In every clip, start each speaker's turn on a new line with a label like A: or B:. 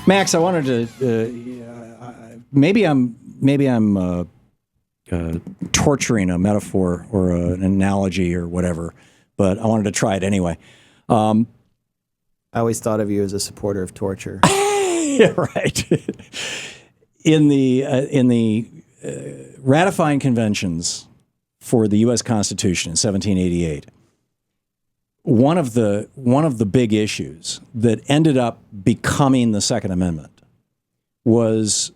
A: Max, I wanted to maybe I'm torturing a metaphor or an analogy or whatever, but I wanted to try it anyway.
B: I always thought of you as a supporter of torture.
A: Yeah, right. In the ratifying conventions for the U.S. Constitution in 1788, one of the big issues that ended up becoming the Second Amendment was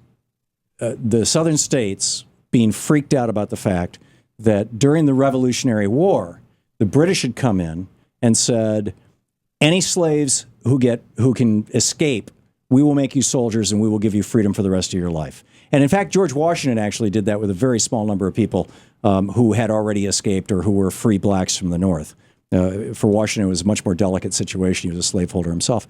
A: the Southern states being freaked out about the fact that during the Revolutionary War, the British had come in and said, any slaves who can escape, we will make you soldiers and we will give you freedom for the rest of your life. And in fact, George Washington actually did that with a very small number of people who had already escaped or who were free blacks from the North. For Washington, it was a much more delicate situation. He was a slaveholder himself.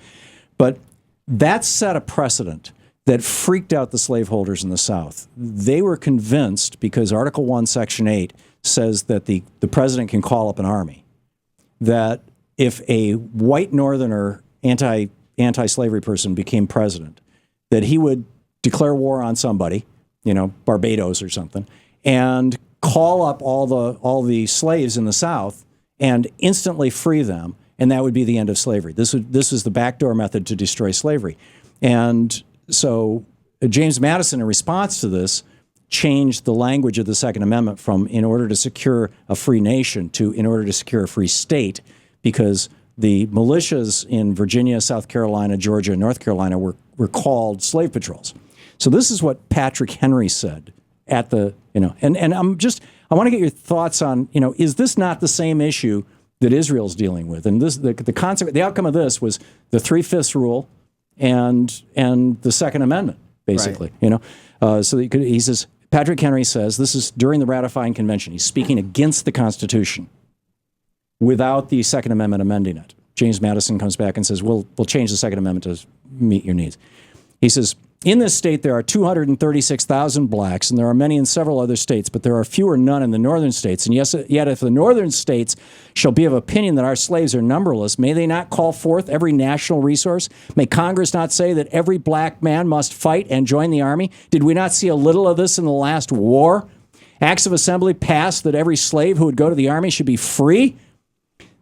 A: But that set a precedent that freaked out the slaveholders in the South. They were convinced, because Article 1, Section 8 says that the president can call up an army, that if a white Northerner anti-slavery person became president, that he would declare war on somebody, Barbados or something, and call up all the slaves in the South and instantly free them, and that would be the end of slavery. This was the backdoor method to destroy slavery. And so James Madison, in response to this, changed the language of the Second Amendment from in order to secure a free nation to in order to secure a free state, because the militias in Virginia, South Carolina, Georgia, and North Carolina were called slave patrols. So this is what Patrick Henry said at the, and I want to get your thoughts on, is this not the same issue that Israel's dealing with? And this, the outcome of this was the 3/5 rule and the Second Amendment, basically. Right. So he says, Patrick Henry says, this is during the ratifying convention. He's speaking against the Constitution without the Second Amendment amending it. James Madison comes back and says, we'll change the Second Amendment to meet your needs. He says, in this state, there are 236,000 blacks, and there are many in several other states, but there are few or none in the northern states. And yet if the northern states shall be of opinion that our slaves are numberless, may they not call forth every national resource? May Congress not say that every black man must fight and join the army? Did we not see a little of this in the last war? Acts of Assembly passed that every slave who would go to the army should be free.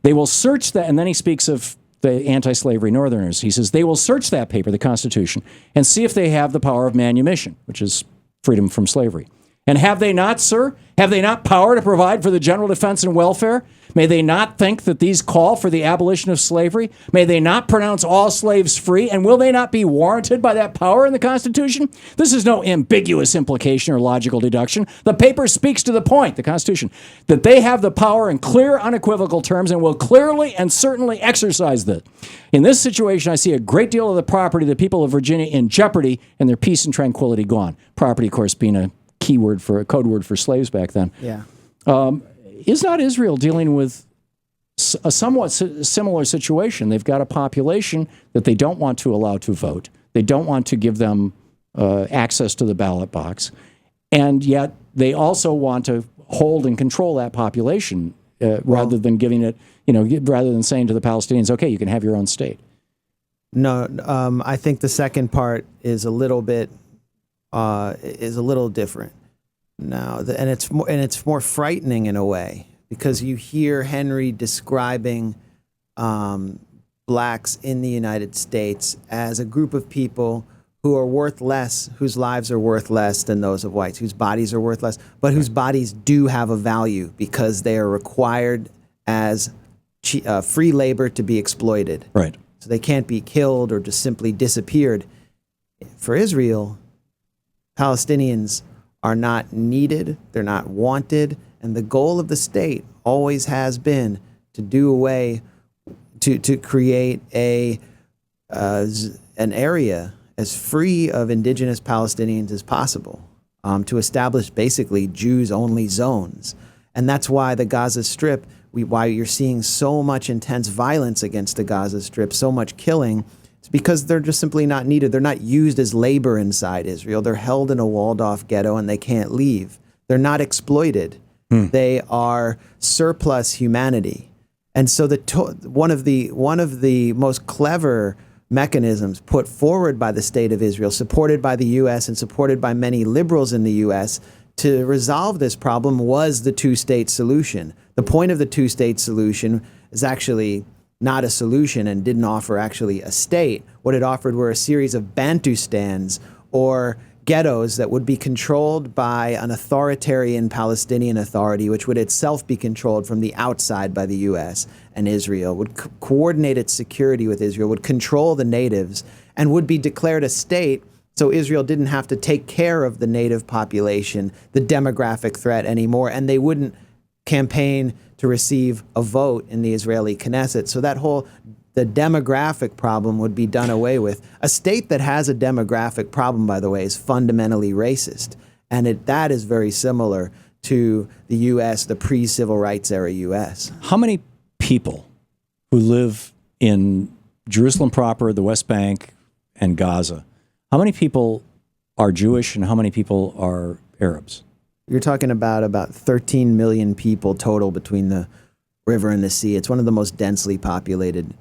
A: They will search that, and then he speaks of the anti-slavery Northerners. He says, they will search that paper, the Constitution, and see if they have the power of manumission, which is freedom from slavery. And have they not, sir? Have they not power to provide for the general defense and welfare? May they not think that these call for the abolition of slavery? May they not pronounce all slaves free? And will they not be warranted by that power in the Constitution? This is no ambiguous implication or logical deduction. The paper speaks to the point, the Constitution, that they have the power in clear, unequivocal terms and will clearly and certainly exercise that. In this situation, I see a great deal of the property of the people of Virginia in jeopardy and their peace and tranquility gone. Property, of course, being a code word for slaves back then.
B: Yeah.
A: Is not Israel dealing with a somewhat similar situation? They've got a population that they don't want to allow to vote. They don't want to give them access to the ballot box. And yet they also want to hold and control that population rather than giving it, rather than saying to the Palestinians, okay, you can have your own state.
B: No, I think the second part is a little bit, is a little different. No, and it's more frightening in a way, because you hear Henry describing blacks in the United States as a group of people who are worth less, whose lives are worth less than those of whites, whose bodies are worth less, but whose bodies do have a value because they are required as free labor to be exploited.
A: Right.
B: So they can't be killed or just simply disappeared. For Israel, Palestinians are not needed, they're not wanted, and the goal of the state always has been to do away, to create an area as free of indigenous Palestinians as possible, to establish basically Jews-only zones. And that's why the Gaza Strip, why you're seeing so much intense violence against the Gaza Strip, so much killing. It's because they're just simply not needed. They're not used as labor inside Israel. They're held in a walled-off ghetto and they can't leave. They're not exploited. They are surplus humanity. And so one of the most clever mechanisms put forward by the state of Israel, supported by the U.S. and supported by many liberals in the U.S. to resolve this problem was the two-state solution. The point of the two-state solution is actually not a solution and didn't offer actually a state. What it offered were a series of Bantustans, or ghettos, that would be controlled by an authoritarian Palestinian authority, which would itself be controlled from the outside by the U.S. and Israel, would coordinate its security with Israel, would control the natives, and would be declared a state, so Israel didn't have to take care of the native population, the demographic threat anymore, and they wouldn't campaign to receive a vote in the Israeli Knesset. So the demographic problem would be done away with. A state that has a demographic problem, by the way, is fundamentally racist. And that is very similar to the U.S., the pre-civil rights era U.S.
A: How many people who live in Jerusalem proper, the West Bank, and Gaza, how many people are Jewish and how many people are Arabs?
B: You're talking about 13 million people total between the river and the sea. It's one of the most densely populated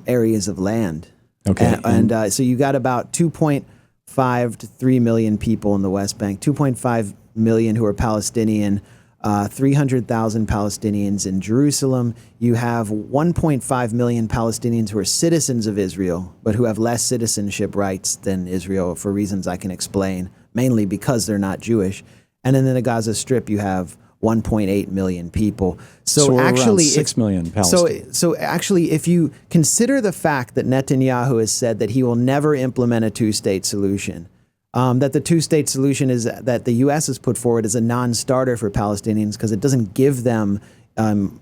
B: areas of land.
A: Okay.
B: And so you got about 2.5 to 3 million people in the West Bank, 2.5 million who are Palestinian, 300,000 Palestinians in Jerusalem. You have 1.5 million Palestinians who are citizens of Israel, but who have less citizenship rights than Israel for reasons I can explain, mainly because they're not Jewish. And then in the Gaza Strip, you have 1.8 million people.
A: So actually, 6 million Palestinians.
B: So actually, if you consider the fact that Netanyahu has said that he will never implement a two-state solution, that the two-state solution is that the U.S. has put forward as a non-starter for Palestinians because it doesn't give them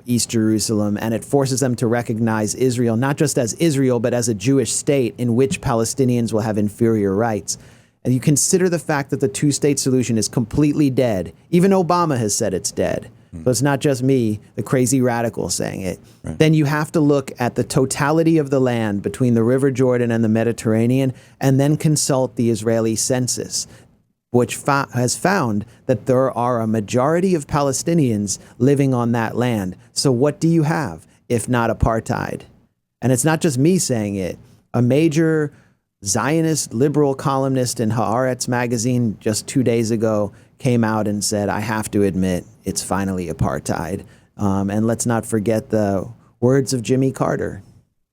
B: East Jerusalem, and it forces them to recognize Israel, not just as Israel, but as a Jewish state in which Palestinians will have inferior rights. And you consider the fact that the two-state solution is completely dead. Even Obama has said it's dead. So it's not just me, the crazy radical, saying it. Right. Then you have to look at the totality of the land between the River Jordan and the Mediterranean, and then consult the Israeli census, which has found that there are a majority of Palestinians living on that land. So what do you have if not apartheid? And it's not just me saying it. A major Zionist liberal columnist in Haaretz magazine just 2 days ago came out and said, I have to admit, it's finally apartheid. And let's not forget the words of Jimmy Carter.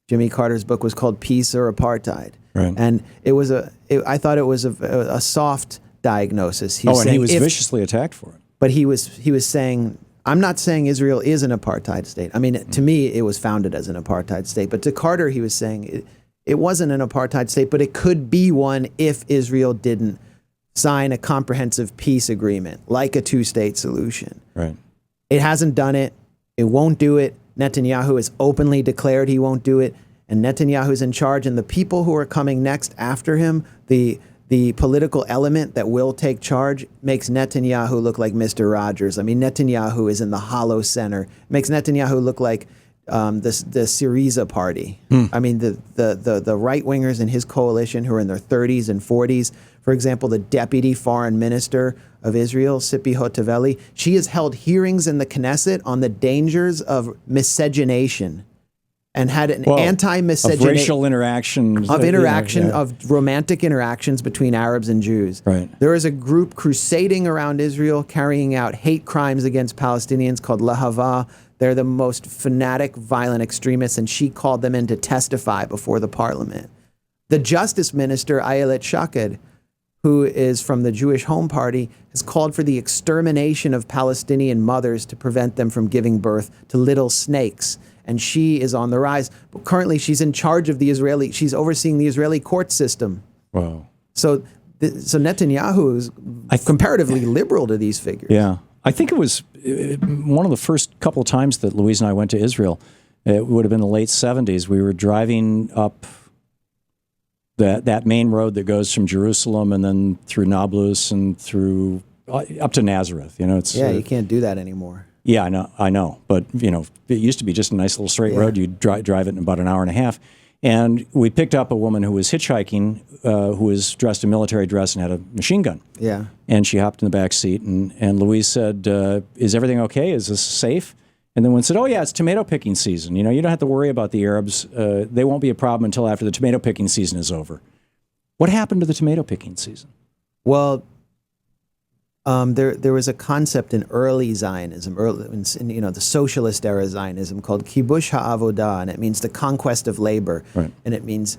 B: Jimmy Carter's book was called Peace or Apartheid. Right. And I thought it was a soft diagnosis.
A: And he was viciously attacked for it.
B: But he was saying, I'm not saying Israel is an apartheid state. I mean, to me, it was founded as an apartheid state. But to Carter, he was saying it wasn't an apartheid state, but it could be one if Israel didn't sign a comprehensive peace agreement, like a two-state solution.
A: Right.
B: It hasn't done it. It won't do it. Netanyahu has openly declared he won't do it. And Netanyahu's in charge. And the people who are coming next after him, the political element that will take charge, makes Netanyahu look like Mr. Rogers. I mean, Netanyahu is in the hollow center. Makes Netanyahu look like the Syriza party. I mean, the right-wingers in his coalition who are in their 30s and 40s. For example, the deputy foreign minister of Israel, Tzipi Hotovely, she has held hearings in the Knesset on the dangers of miscegenation and had an anti-miscegenation...
A: Of racial interactions.
B: Of romantic interactions between Arabs and Jews.
A: Right.
B: There is a group crusading around Israel, carrying out hate crimes against Palestinians called Lahava. They're the most fanatic, violent extremists, and she called them in to testify before the parliament. The justice minister, Ayelet Shaked, who is from the Jewish Home Party, has called for the extermination of Palestinian mothers to prevent them from giving birth to little snakes. And she is on the rise. But currently, she's in charge of she's overseeing the Israeli court system.
A: Wow.
B: So Netanyahu is comparatively liberal to these figures.
A: Yeah. I think it was one of the first couple of times that Louise and I went to Israel. It would have been the late 70s. We were driving up that main road that goes from Jerusalem and then through Nablus and through up to Nazareth. You know,
B: you can't do that anymore.
A: Yeah, I know. But, you know, it used to be just a nice little straight road. You'd drive it in about an hour and a half. And we picked up a woman who was hitchhiking, who was dressed in military dress and had a machine gun.
B: Yeah.
A: And she hopped in the back seat, and Louise said, is everything okay? Is this safe? And then one said, oh, yeah, it's tomato picking season. You know, you don't have to worry about the Arabs. They won't be a problem until after the tomato picking season is over. What happened to the tomato picking season?
B: Well, there was a concept in early Zionism, in the socialist era Zionism, called kibush ha'avodah, and it means the conquest of labor.
A: Right.
B: And it means,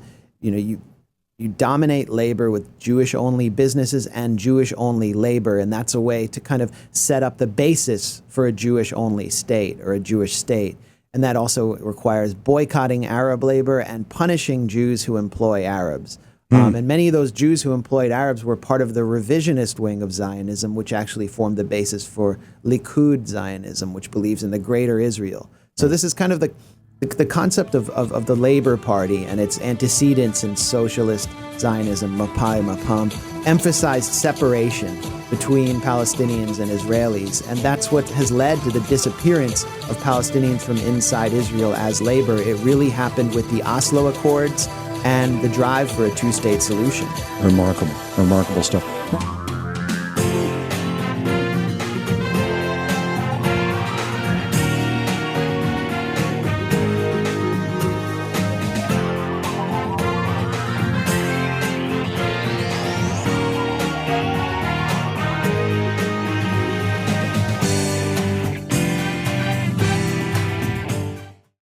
B: you dominate labor with Jewish-only businesses and Jewish-only labor, and that's a way to kind of set up the basis for a Jewish-only state or a Jewish state. And that also requires boycotting Arab labor and punishing Jews who employ Arabs. And many of those Jews who employed Arabs were part of the revisionist wing of Zionism, which actually formed the basis for Likud Zionism, which believes in the greater Israel. So this is kind of the concept of the Labor Party and its antecedents in socialist Zionism, Mapai, Mapam, emphasized separation between Palestinians and Israelis. And that's what has led to the disappearance of Palestinians from inside Israel as labor. It really happened with the Oslo Accords and the drive for a two-state solution.
A: Remarkable stuff.